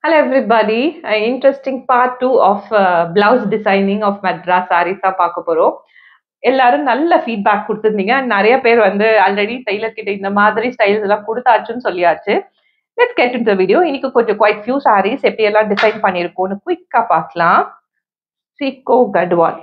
Hello everybody. Interesting part 2 of blouse designing of Madras sarees தான் பார்க்க போறோம். எல்லாரும் நல்ல ஃபீட்பேக் கொடுத்திருந்தீங்க. நிறைய பேர் வந்து ஆல்ரெடி டெய்லர் கிட்ட இந்த மாதிரி ஸ்டைல்ஸ் எல்லாம் கொடுத்தாச்சுன்னு சொல்லியாச்சு. Let's get into the video. இன்னைக்கு கொஞ்சம் குவைட் ஃபியூ sarees எப்படி எல்லாம் டிசைன் பண்ணியிருக்கோம்னு குயிக்கா பார்க்கலாம். சீகோ கட்வால்.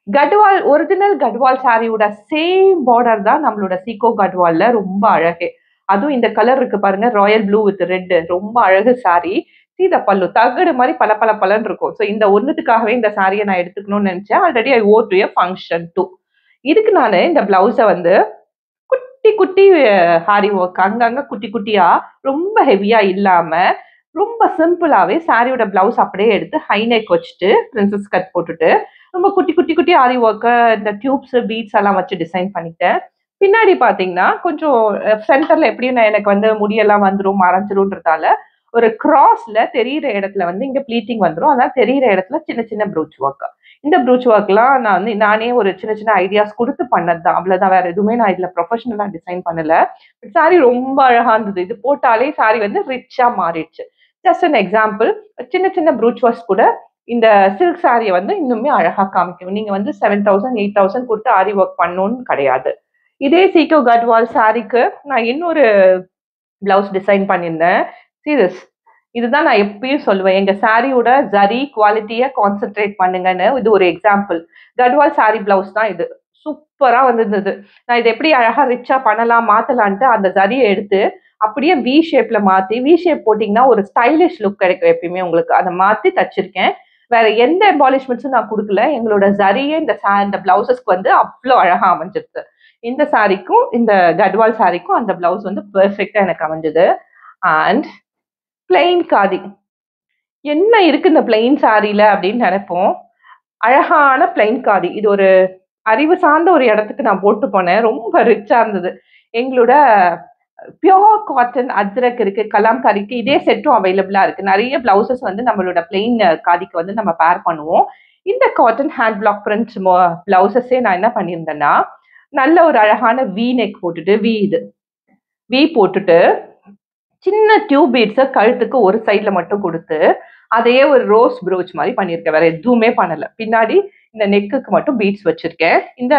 கட்வால் ஒரிஜினல் கட்வால் சாரியோட சேம் பார்டர் தான் நம்மளோட சீகோ கட்வால்ல ரொம்ப அழகு. அதுவும் இந்த கலர் இருக்கு பாருங்க, ராயல் ப்ளூ வித் ரெட், ரொம்ப அழகு சாரி. சீத பல்லு தகடு மாதிரி பல பல பலன்னு இருக்கும். ஸோ இந்த ஒன்றுத்துக்காகவே இந்த சாரியை நான் எடுத்துக்கணும்னு நினைச்சேன். Already I owe to a function too. இதுக்கு நான் இந்த பிளவுஸை வந்து குட்டி குட்டி ஹாரி ஒர்க் அங்கங்க குட்டி குட்டியா, ரொம்ப ஹெவியா இல்லாம ரொம்ப சிம்பிளாவே சாரியோட பிளவுஸ் அப்படியே எடுத்து ஹை நெக் வச்சுட்டு பிரின்சஸ் கட் போட்டுட்டு ரொம்ப குட்டி குட்டி குட்டி ஆரி ஒர்க்கு இந்த டியூப்ஸ் பீட்ஸ் எல்லாம் வச்சு டிசைன் பண்ணிட்டேன். பின்னாடி பாத்தீங்கன்னா கொஞ்சம் சென்டர்ல எப்படியும் எனக்கு வந்து முடியெல்லாம் வந்துடும் மறைஞ்சிரும்ன்றதால ஒரு கிராஸ்ல தெரியிற இடத்துல வந்து இங்க ப்ளீட்டிங் வந்துடும். அதான் தெரியிற இடத்துல சின்ன சின்ன ப்ரூச் ஒர்க். இந்த ப்ரூச் ஒர்க்லாம் நான் வந்து நானே ஒரு சின்ன சின்ன ஐடியாஸ் கொடுத்து பண்ணது தான், அவ்வளவுதான். வேற எதுவுமே நான் இதுல ப்ரொஃபஷனலா டிசைன் பண்ணல. சாரி ரொம்ப அழகா இருந்தது. இது போட்டாலே சாரி வந்து ரிச்சா மாறிடுச்சு. ஜஸ்ட் அன் எக்ஸாம்பிள், சின்ன சின்ன ப்ரூச் ஒர்க்ஸ் கூட இந்த சில்க் சாரியை வந்து இன்னுமே அழகா காமிக்கும். நீங்க வந்து 7,000 8,000 கொடுத்து ஆரி ஒர்க் பண்ணணும்னு கிடையாது. இதே சீக்கோ கட்வால் சாரிக்கு நான் இன்னொரு பிளவுஸ் டிசைன் பண்ணியிருந்தேன். சீரியஸ், இதுதான் நான் எப்பயும் சொல்லுவேன், எங்க சாரியோட ஜரி குவாலிட்டியை கான்சென்ட்ரேட் பண்ணுங்கன்னு. இது ஒரு எக்ஸாம்பிள். கட்வால் சாரி பிளவுஸ் தான் இது. சூப்பரா வந்திருந்தது. நான் இதை எப்படி அழகா ரிச்சா பண்ணலாம் மாத்தலான்ட்டு அந்த ஜரியை எடுத்து அப்படியே வி ஷேப்ல மாத்தி, வி ஷேப் போட்டீங்கன்னா ஒரு ஸ்டைலிஷ் லுக் கிடைக்கும் எப்பயுமே உங்களுக்கு. அதை மாத்தி தச்சிருக்கேன். வேற எந்த எம்பாலிஷ்மெண்ட்ஸும் நான் கொடுக்கல. எங்களோட ஜரியே இந்த பிளவுசஸ்க்கு வந்து அவ்வளோ அழகா அமைஞ்சிருக்கு. இந்த சாரிக்கும் இந்த கட்வால் சாரிக்கும் அந்த பிளவுஸ் வந்து பெர்ஃபெக்டா எனக்கு அமைஞ்சது. அண்ட் பிளெயின் காதி என்ன இருக்கு இந்த பிளெயின் சாரியில அப்படின்னு நினைப்போம். அழகான பிளெயின் காதி. இது ஒரு அறிவு சார்ந்த ஒரு இடத்துக்கு நான் போட்டு போனேன். ரொம்ப ரிச்சா இருந்தது. எங்களோட பியோர் காட்டன் அஜ்ரக் இருக்கு, கலாம்காரிக்கு இதே செட்டும் அவைலபிளா இருக்கு. நிறைய பிளவுசஸ் வந்து நம்மளோட பிளெயின் காதிக்கு வந்து நம்ம பேர் பண்ணுவோம். இந்த காட்டன் ஹேண்ட் பிளாக் பிரிண்ட் பிளவுசஸே நான் என்ன பண்ணியிருந்தேன்னா, நல்ல ஒரு அழகான வி நெக் போட்டுட்டு வி போட்டுட்டு சின்ன டியூப் பீட்ஸை கழுத்துக்கு ஒரு சைட்ல மட்டும் கொடுத்து அதையே ஒரு ரோஸ் ப்ரோச் மாதிரி பண்ணியிருக்கேன். வேற எதுவுமே பண்ணல. பின்னாடி இந்த நெக்குக்கு மட்டும் பீட்ஸ் வச்சிருக்கேன். இந்த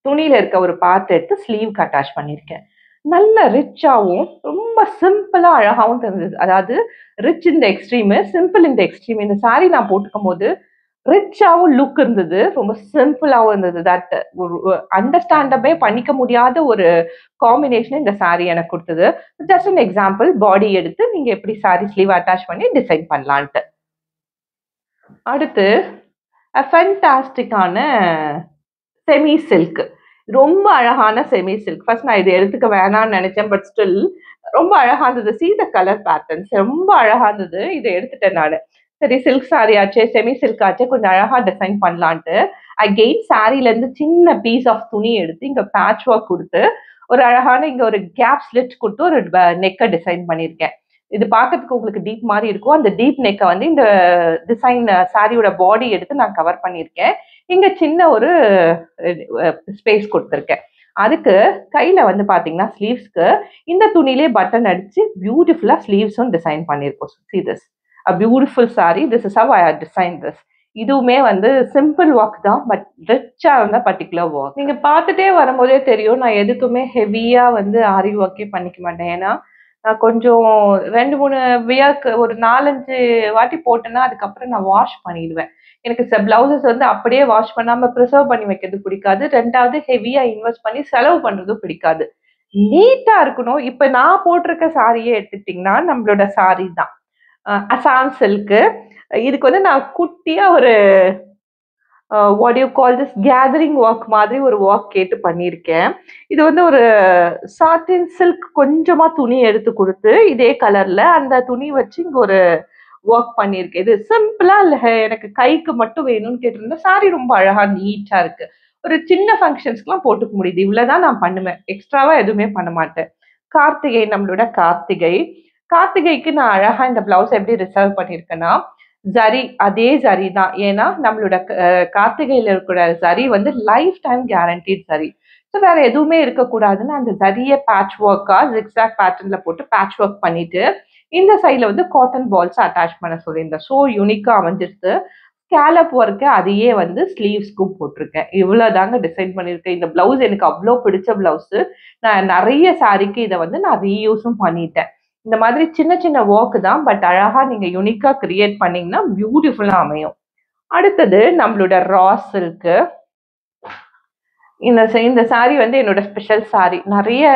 துணியில இருக்க ஒரு பார்ட் எடுத்து ஸ்லீவ்க்கு அட்டாச் பண்ணியிருக்கேன். நல்ல ரிச்சாவும் ரொம்ப சிம்பிளா அழகாவும் தெரிஞ்சது. அதாவது ரிச் இந்த எக்ஸ்ட்ரீமு, சிம்பிள் இந்த எக்ஸ்ட்ரீம். இந்த சாரி நான் போட்டுக்கும் போது ரிச்சாவும் லுக் இருந்தது, ரொம்ப சிம்பிளாவும் இருந்தது. தட் ஒரு அண்டர்ஸ்டாண்டபே பண்ணிக்க முடியாத ஒரு காம்பினேஷன் இந்த சாரி எனக்கு கொடுத்தது. ஜஸ்ட் அன் எக்ஸாம்பிள், பாடி எடுத்து நீங்க எப்படி சாரி ஸ்லீவ் அட்டாச் பண்ணி டிசைன் பண்ணலான்ட்டு. அடுத்து ஃபேண்டாஸ்டிக்கான செமி சில்க், ரொம்ப அழகான செமி சில்க். ஃபர்ஸ்ட் நான் இதை எடுத்துக்க வேணாம்னு நினைச்சேன், பட் ஸ்டில் ரொம்ப அழகா இருந்தது. சீ த கலர் பேட்டர்ன்ஸ் ரொம்ப அழகா இருந்தது. இதை எடுத்துட்டேன் நான். சரி, சில்க் சாரி ஆச்சே, செமி சில்க் ஆச்சே, கொஞ்சம் அழகா டிசைன் பண்ணலான்ட்டு அகெயின் சாரில இருந்து சின்ன பீஸ் ஆஃப் துணி எடுத்து இங்க பேட்ச் ஒர்க் கொடுத்து ஒரு அழகான இங்க ஒரு கேப் ஸ்லிட் கொடுத்து ஒரு நெக்கை டிசைன் பண்ணியிருக்கேன். இது பார்க்கறதுக்கு உங்களுக்கு டீப் மாதிரி இருக்கும். அந்த டீப் நெக்கை வந்து இந்த டிசைன் சாரியோட பாடி எடுத்து நான் கவர் பண்ணியிருக்கேன். இங்க சின்ன ஒரு ஸ்பேஸ் கொடுத்துருக்கேன். அதுக்கு கையில வந்து பாத்தீங்கன்னா ஸ்லீவ்ஸ்க்கு இந்த துணியிலே பட்டன் அடிச்சு பியூட்டிஃபுல்லா ஸ்லீவ்ஸும் டிசைன் பண்ணியிருக்கோம். See this, a beautiful saree. This is how I had designed this. இதுவுமே வந்து சிம்பிள் ஒர்க் தான், பட் ரிச்சா இருந்த பர்டிகுலர் ஒர்க். நீங்க பார்த்துட்டே வரும்போதே தெரியும், நான் எதுக்குமே ஹெவியா வந்து ஆரி ஒர்க்கே பண்ணிக்க மாட்டேன். ஏன்னா நான் கொஞ்சம் 2-3 வியர்க்கு ஒரு 4-5 வாட்டி போட்டேன்னா அதுக்கப்புறம் நான் வாஷ் பண்ணிடுவேன். எனக்கு பிளவுசஸ் வந்து அப்படியே வாஷ் பண்ணாம ப்ரிசர்வ் பண்ணி வைக்கிறது பிடிக்காது. 2வது ஹெவியா இன்வெஸ்ட் பண்ணி செலவு பண்றதும் பிடிக்காது. நீட்டா இருக்கணும். இப்ப நான் போட்டிருக்க சாரியே எடுத்துக்கிட்டீங்கன்னா நம்மளோட சாரி தான் அசாம் சில்க்கு. இதுக்கு வந்து நான் குட்டியா ஒரு what you call this gathering work மாதிரி ஒரு ஒர்க் கேட்டு பண்ணியிருக்கேன். இது வந்து ஒரு சாட்டின் சில்க் கொஞ்சமா துணி எடுத்து கொடுத்து இதே கலர்ல அந்த துணி வச்சு இங்க ஒரு ஒர்க் பண்ணியிருக்கேன். இது சிம்பிளா இல்ல, எனக்கு கைக்கு மட்டும் வேணும்னு கேட்டிருந்தேன். சாரி ரொம்ப அழகா நீட்டா இருக்கு. ஒரு சின்ன ஃபங்க்ஷன்ஸ்க்குலாம் போட்டுக்க முடியுது. இவ்வளவுதான் நான் பண்ணுவேன். எக்ஸ்ட்ராவா எதுவுமே பண்ண மாட்டேன். கார்த்திகை, நம்மளோட கார்த்திகைக்கு நான் அழகா இந்த பிளவுஸ் எப்படி ரிசர்வ் பண்ணியிருக்கேன்னா, ஜரி அதே ஜரி தான். ஏன்னா நம்மளோட கார்த்திகையில இருக்கிற ஜரி வந்து life time guaranteed zari. So வேற எதுவுமே இருக்கக்கூடாதுன்னு அந்த ஜரிய பேட்ச் ஒர்க்கா ஜிக்ஸாக் பேட்டர்ன்ல போட்டு பேட்ச் ஒர்க் பண்ணிட்டு இந்த சைடில் வந்து காட்டன் பால்ஸ் அட்டாச் பண்ண சொல்லியிருந்தேன். ஸோ யூனிக்காக அமைஞ்சிருது. ஸ்கேலப் ஒர்க்கு அதையே வந்து ஸ்லீவ்ஸ்க்கும் போட்டிருக்கேன். இவ்வளோதாங்க டிசைன் பண்ணியிருக்கேன். இந்த பிளவுஸ் எனக்கு அவ்வளோ பிடிச்ச பிளவுஸு. நான் நிறைய சாரிக்கு இதை வந்து நான் ரீயூஸும் பண்ணிட்டேன். இந்த மாதிரி சின்ன சின்ன ஒர்க் தான், பட் அழகாக நீங்கள் யூனிக்காக கிரியேட் பண்ணிங்கன்னா பியூட்டிஃபுல்லாக அமையும். அடுத்தது நம்மளோட ரா சில்க்கு. இந்த சாரி வந்து என்னோட ஸ்பெஷல் சாரி. நிறைய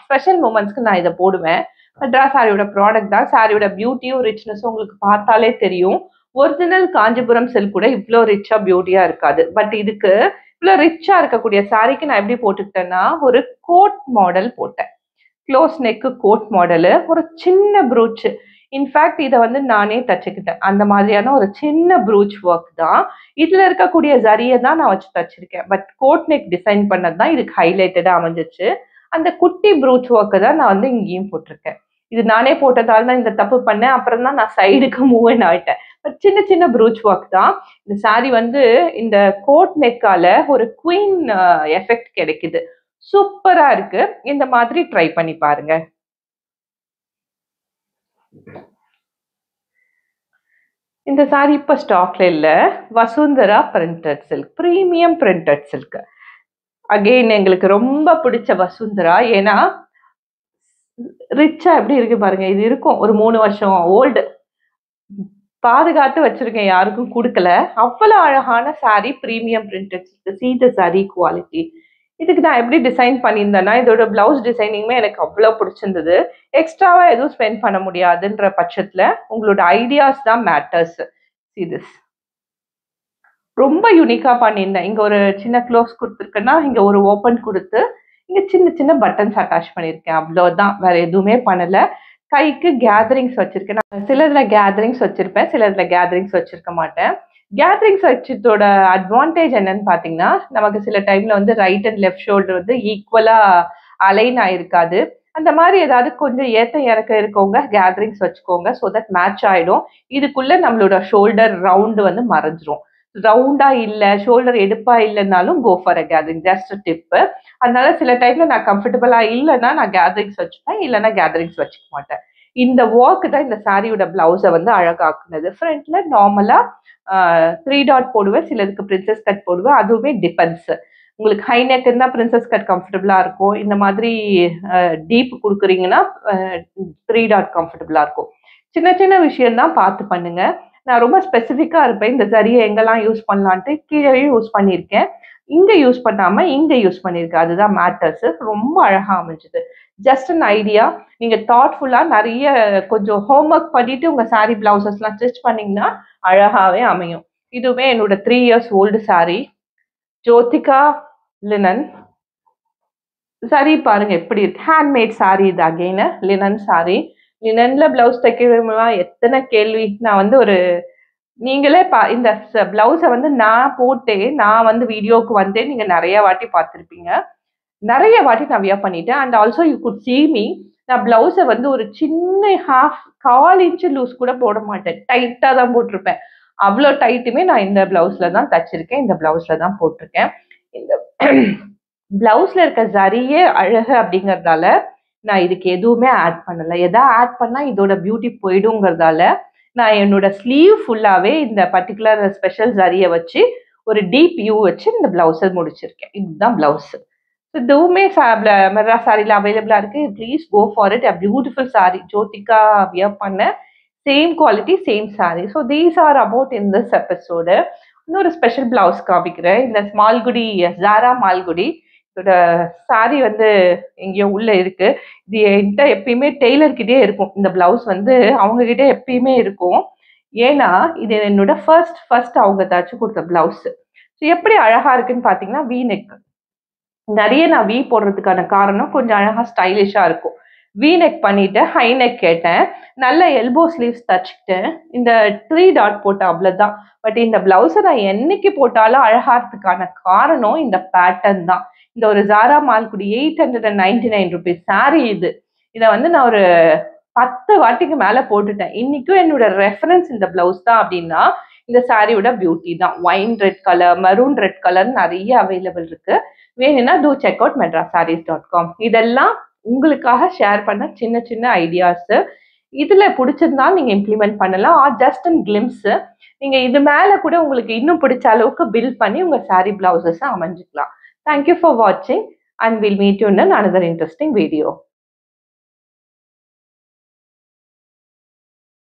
ஸ்பெஷல் மூமெண்ட்ஸ்க்கு நான் இதை போடுவேன். மெட்ராஸ் சாரியோட ப்ராடக்ட் தான். சாரியோட பியூட்டியும் ரிச்னஸும் உங்களுக்கு பார்த்தாலே தெரியும். ஒரிஜினல் காஞ்சிபுரம் சில்க் கூட இவ்வளோ ரிச்சா பியூட்டியா இருக்காது. பட் இதுக்கு இவ்வளோ ரிச்சா இருக்கக்கூடிய சாரிக்கு நான் எப்படி போட்டுக்கிட்டேன்னா, ஒரு கோட் மாடல் போட்டேன். க்ளோஸ் நெக்கு கோட் மாடலு, ஒரு சின்ன ப்ரூச். இன்ஃபேக்ட் இதை வந்து நானே தச்சுக்கிட்டேன். அந்த மாதிரியான ஒரு சின்ன ப்ரூச் ஒர்க் தான். இதுல இருக்கக்கூடிய ஜரியை தான் நான் வச்சு தச்சிருக்கேன். பட் கோட் நெக் டிசைன் பண்ணது தான் இதுக்கு ஹைலைட்டடா அமைஞ்சிச்சு. அந்த குட்டி ப்ரூச் ஒர்க்கை தான் நான் வந்து இங்கேயும் போட்டிருக்கேன். இது நானே போட்டதால தான் இந்த தப்பு பண்ணேன். அப்புறம் தான் நான் சைடுக்கு மூவ் ஆயிட்டேன். பட் சின்ன சின்ன ப்ரூச் ஒர்க் தான். இந்த சாரி வந்து இந்த கோட் நெக்கால ஒரு குவீன் எஃபெக்ட் கிடைக்குது. சூப்பரா இருக்கு. இந்த மாதிரி ட்ரை பண்ணி பாருங்க. இந்த சாரி இப்ப ஸ்டாக்ல இல்ல. Vasundhara printed silk, premium printed silk. Again எங்களுக்கு ரொம்ப பிடிச்ச வசுந்தரா. ஏன்னா ரிச்சா எப்படி இருக்கு பாருங்க. இது இருக்கும் ஒரு 3 வருஷம் ஓல்டு. பாதுகாத்து வச்சிருக்கேன், யாருக்கும் கொடுக்கல. அவ்வளவு அழகான சாரி, பிரீமியம் பிரிண்டட் சில்க். சீ தி சாரி குவாலிட்டி. இதுக்கு நான் எப்படி டிசைன் பண்ணியிருந்தேன்னா, இதோட பிளவுஸ் டிசைனிங்குமே எனக்கு அவ்வளோ பிடிச்சிருந்தது. எக்ஸ்ட்ராவா எதுவும் ஸ்பெண்ட் பண்ண முடியாதுன்ற பட்சத்துல உங்களோட ஐடியாஸ் தான் மேட்டர்ஸ். See this. ரொம்ப யூனிக்கா பண்ணியிருந்தேன். இங்க ஒரு சின்ன க்ளோஸ் கொடுத்துருக்கேன்னா, இங்க ஒரு ஓப்பன் கொடுத்து இங்க சின்ன சின்ன பட்டன்ஸ் அட்டாச் பண்ணியிருக்கேன். அவ்வளோதான், வேற எதுவுமே பண்ணல. கைக்கு கேதரிங்ஸ் வச்சிருக்கேன். நான் சிலதுல கேதரிங்ஸ் வச்சிருப்பேன், சிலதுல கேதரிங்ஸ் வச்சிருக்க மாட்டேன். கேதரிங்ஸ் வச்சதோட அட்வான்டேஜ் என்னன்னு பாத்தீங்கன்னா, நமக்கு சில டைம்ல வந்து ரைட் அண்ட் லெஃப்ட் ஷோல்டர் வந்து ஈக்குவலா அலைன் ஆயிருக்காது. அந்த மாதிரி ஏதாவது கொஞ்சம் ஏத்த இறக்க இருக்கவங்க கேதரிங்ஸ் வச்சுக்கோங்க. ஸோ தட் மேட்ச் ஆயிடும். இதுக்குள்ள நம்மளோட ஷோல்டர் ரவுண்டு வந்து மறைஞ்சிரும். ரவுண்டா இல்ல, ஷோல்டர் எடுப்பா இல்லைன்னாலும் go for a gathering. Just tip. அதனால சில டைம்ல நான் கம்ஃபர்டபுளா இல்லைன்னா நான் கேதரிங்ஸ் வச்சுப்பேன், இல்லைன்னா கேதரிங்ஸ் வச்சுக்க மாட்டேன். இந்த ஒர்க் தான் இந்த சாரியோட பிளவுஸை வந்து அழகாக்குனது. ஃப்ரண்ட்ல நார்மலா 3 டாட் போடுவேன், சிலதுக்கு பிரின்சஸ் கட் போடுவேன். அதுவுமே டிபெண்ட்ஸ். உங்களுக்கு ஹை நெக் இருந்தா பிரின்சஸ் கட் கம்ஃபர்டபுளா இருக்கும். இந்த மாதிரி டீப் கொடுக்குறீங்கன்னா 3 டாட் கம்ஃபர்டபுளா இருக்கும். சின்ன சின்ன விஷயம் தான் பார்த்து பண்ணுங்க. நான் ரொம்ப ஸ்பெசிஃபிக்கா இருப்பேன். இந்த ஜரியை எங்கெல்லாம் யூஸ் பண்ணலான்ட்டு கீழே யூஸ் பண்ணியிருக்கேன். இங்க யூஸ் பண்ணாம இங்க யூஸ் பண்ணியிருக்கேன். அதுதான் மேட்டர்ஸ். ரொம்ப அழகா அமைஞ்சது. Just an idea. நீங்க தாட்ஃபுல்லா நிறைய கொஞ்சம் ஹோம்ஒர்க் பண்ணிட்டு உங்க சாரி பிளவுசஸ்லாம் ஸ்டிச் பண்ணீங்கன்னா அழகாவே அமையும். இதுவுமே என்னோட 3 years old saree. Jyothika linen saree பாருங்க எப்படி இருக்கு. ஹேண்ட்மேட் சாரி இது. Again linen saree. லினன்ல பிளவுஸ் தைக்கிறவங்களா எத்தனை கேள்வி. நான் வந்து ஒரு நீங்களே இந்த பிளவுஸை வந்து நான் போட்டேன், நான் வந்து வீடியோக்கு வந்தேன். நீங்க நிறைய வாட்டி பார்த்துருப்பீங்க. நிறைய வாட்டி நான் வியர் பண்ணிட்டேன். And also you good sea me. நான் பிளவுஸை வந்து ஒரு சின்ன 1/4 இன்ச் லூஸ் கூட போட மாட்டேன். டைட்டா தான் போட்டிருப்பேன். அவ்வளோ டைட்டுமே நான் இந்த பிளவுஸ்ல தான் தச்சிருக்கேன். இந்த பிளவுஸ்ல தான் போட்டிருக்கேன். இந்த பிளவுஸ்ல இருக்க ஜரியே அழகு அப்படிங்கறதால நான் இதுக்கு எதுவுமே ஆட் பண்ணல. எதா ஆட் பண்ணா இதோட பியூட்டி போயிடுங்கிறதால நான் என்னோட ஸ்லீவ் ஃபுல்லாவே இந்த பர்டிகுலர் ஸ்பெஷல் ஜரியை வச்சு ஒரு டீப் யூ வச்சு இந்த பிளவுஸை முடிச்சிருக்கேன். இதுதான் பிளவுஸ். இதுவுமே மெட்ராஸ் சாரியில் அவைலபிளா இருக்கு. Please go for it. A beautiful saree. Jyothika wear பண்ண same quality, same saree. So these are about in this episode. இன்னொரு ஸ்பெஷல் பிளவுஸ் காமிக்கிறேன். இந்த ஸ்மால்குடி ஜாரா மால்குடி இதோட சாரி வந்து எங்கேயோ உள்ள இருக்கு. இது என்கிட்ட எப்பயுமே டெய்லர்கிட்டே இருக்கும். இந்த பிளவுஸ் வந்து அவங்க கிட்டே எப்பயுமே இருக்கும். ஏன்னா இது என்னோட ஃபர்ஸ்ட் அவங்க தச்சு கொடுத்த பிளவுஸ். ஸோ எப்படி அழகா இருக்குன்னு பாத்தீங்கன்னா, வி நெக். நிறைய நான் வி போடுறதுக்கான காரணம் கொஞ்சம் அழகா ஸ்டைலிஷா இருக்கும். வி நெக் பண்ணிட்டு ஹை நெக் கேட்டேன். நல்ல எல்போ ஸ்லீவ்ஸ் தச்சுக்கிட்டேன். இந்த 3 டாட் போட்டேன், அவ்வளவுதான். பட் இந்த பிளவுஸை நான் என்னைக்கு போட்டாலும் அழகாறதுக்கான காரணம் இந்த பேட்டர்ன் தான். இந்த ஒரு ஜாரா மால்குடி 899 ருபீஸ் சாரி இது. இதை வந்து நான் ஒரு 10 வாட்டிக்கு மேல போட்டுட்டேன். இன்னைக்கும் என்னோட ரெஃபரன்ஸ் இந்த பிளவுஸ் தான் அப்படின்னா இந்த சாரியோட பியூட்டி தான். Wine red colour, maroon red colour நிறைய அவைலபிள் இருக்கு. வேணும்னா டூ செக் அவுட் madras.com. இதெல்லாம் உங்களுக்காக ஷேர் பண்ண சின்ன சின்ன ஐடியாஸ். இதுல பிடிச்சிருந்தா நீங்க இம்ப்ளிமெண்ட் பண்ணலாம். Are just and glimpse. நீங்க இது மேல கூட உங்களுக்கு இன்னும் பிடிச்ச அளவுக்கு பில்ட் பண்ணி உங்க சாரி பிளவுசஸ் அமைஞ்சுக்கலாம். தேங்க்யூ ஃபார் வாட்சிங் and we'll meet you in another interesting video.